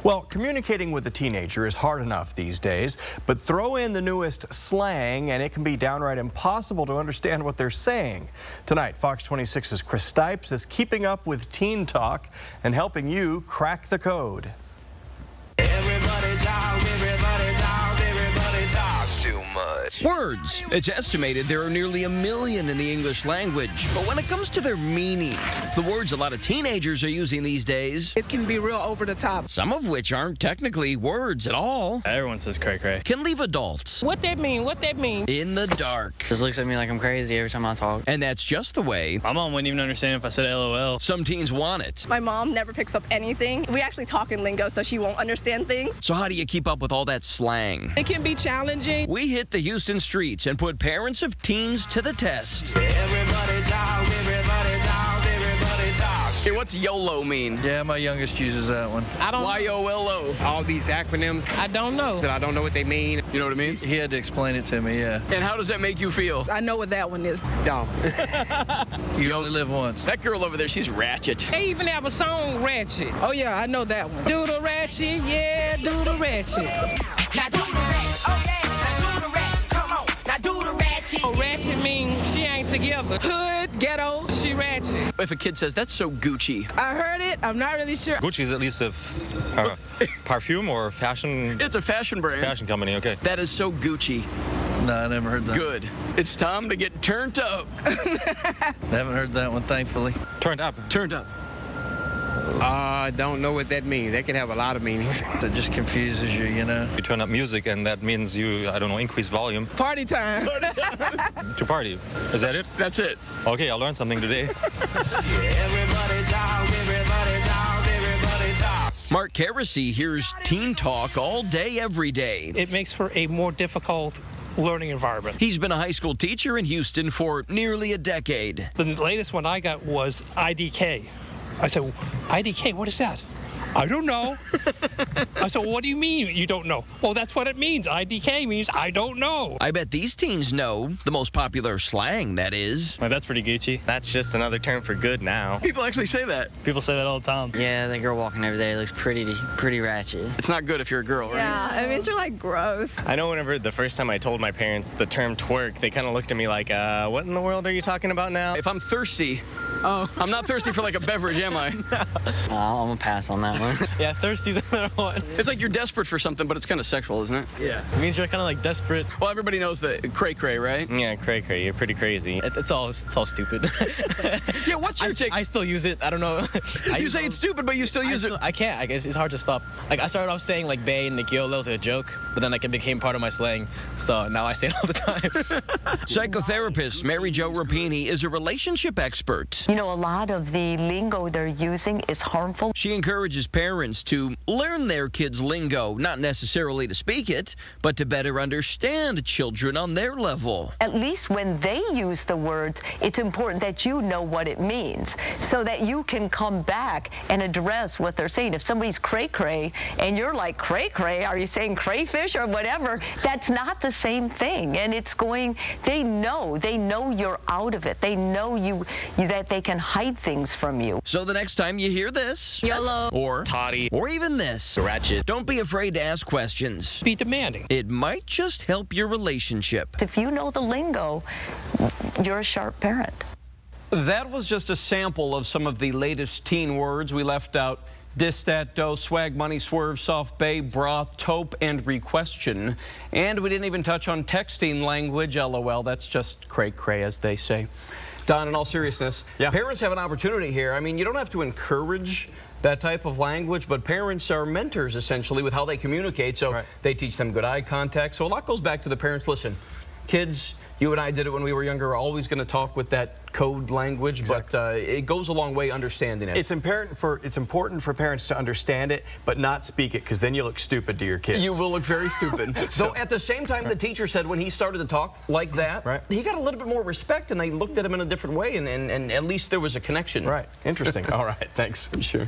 Well, communicating with a teenager is hard enough these days, but throw in the newest slang and it can be downright impossible to understand what they're saying. Tonight, Fox 26's Chris Stipes is keeping up with teen talk and helping you crack the code. Everybody talks too much. Words. It's estimated there are nearly 1 million in the English language. But when it comes to their meaning, the words a lot of teenagers are using these days, it can be real over the top. some of which aren't technically words at all, Everyone says cray cray. can leave adults What that mean? What that mean? in the dark. Just looks at me like I'm crazy every time I talk. And that's just the way My mom wouldn't even understand if I said LOL. some teens want it. My mom never picks up anything. We actually talk in lingo, so she won't understand things. So how do you keep up with all that slang? It can be challenging. We hit the Houston streets and put parents of teens to the test. Everybody talks. Hey, what's YOLO mean? Yeah, my youngest uses that one. I don't YOLO. All these acronyms, I don't know. I don't know what they mean. You know what it means? He had to explain it to me, yeah. And how does that make you feel? I know what that one is. Dumb. You only live once. That girl over there, she's ratchet. They even have a song, Ratchet. Oh yeah, I know that one. Do the ratchet, yeah, do the ratchet. Now do the ratchet. Oh yeah. Now do the ratchet. Come on. Now do the ratchet. Oh, ratchet means she ain't together. Hood, ghetto, she ratchet. If a kid says, that's so Gucci, I heard it. I'm not really sure. Gucci is at least a perfume or fashion it's a fashion brand. fashion company, okay. That is so Gucci. No, I never heard that. Good. It's time to get turned up. I haven't heard that one, thankfully. Turned up. Turned up. I don't know what that means. That can have a lot of meanings. That just confuses you, you know? You turn up music and that means you, I don't know, increase volume Party time. to party. Is that it? That's it. Okay, I learned something today. Everybody talks. Mark Carasy hears teen talk all day, every day. It makes for a more difficult learning environment. He's been a high school teacher in Houston for nearly a decade. The latest one I got was IDK. I said, IDK, what is that? I don't know. I said, well, what do you mean you don't know? Well, that's what it means. IDK means I don't know. I bet these teens know the most popular slang, that is. Like, that's pretty Gucci. That's just another term for good now. People actually say that. People say that all the time. Yeah, that girl walking over there looks pretty ratchet. It's not good if you're a girl, right? Yeah, it means you're like gross. I know whenever the first time I told my parents the term twerk, they kind of looked at me like, what in the world are you talking about now? If I'm thirsty, I'm not thirsty for like a beverage, am I? I'm gonna pass on that one. Yeah, thirsty's another one. It's like you're desperate for something, but it's kind of sexual, isn't it? Yeah. It means you're kind of like desperate. Well, everybody knows that cray cray, right? Yeah, cray cray, you're pretty crazy. It's all stupid. Yeah, what's your take? I still use it. I don't know. You say it's stupid, but you still use it. I can't. I guess it's hard to stop. Like, I started off saying like bae and Nikhil, that was a joke, but then like it became part of my slang. So now I say it all the time. Psychotherapist Mary Jo Rapini is a relationship expert. You know, a lot of the lingo they're using is harmful. She encourages parents to learn their kids' lingo, not necessarily to speak it, but to better understand children on their level. At least when they use the words, it's important that you know what it means so that you can come back and address what they're saying. If somebody's cray-cray and you're like, cray-cray, are you saying crayfish or whatever? That's not the same thing. And it's going, they know you're out of it. They know you that they can hide things from you. So the next time you hear this, YOLO, or Toddy, or even this, ratchet, don't be afraid to ask questions. Be demanding. It might just help your relationship. If you know the lingo, you're a sharp parent. That was just a sample of some of the latest teen words. We left out dis, dat, do, swag, money, swerve, soft, bae, bra, taupe, and requestion. And we didn't even touch on texting language, LOL. That's just cray-cray, as they say. Don, in all seriousness, parents have an opportunity here. I mean, you don't have to encourage that type of language, but parents are mentors, essentially, with how they communicate. So they teach them good eye contact. So a lot goes back to the parents. Listen, kids, you and I did it when we were younger. We're always going to talk with that code language, but it goes a long way understanding it. It's important for parents to understand it, but not speak it, because then you look stupid to your kids. You will look very stupid. So at the same time, the teacher said when he started to talk like that, he got a little bit more respect, and they looked at him in a different way, and at least there was a connection. Right. Interesting. All right. Thanks. Sure.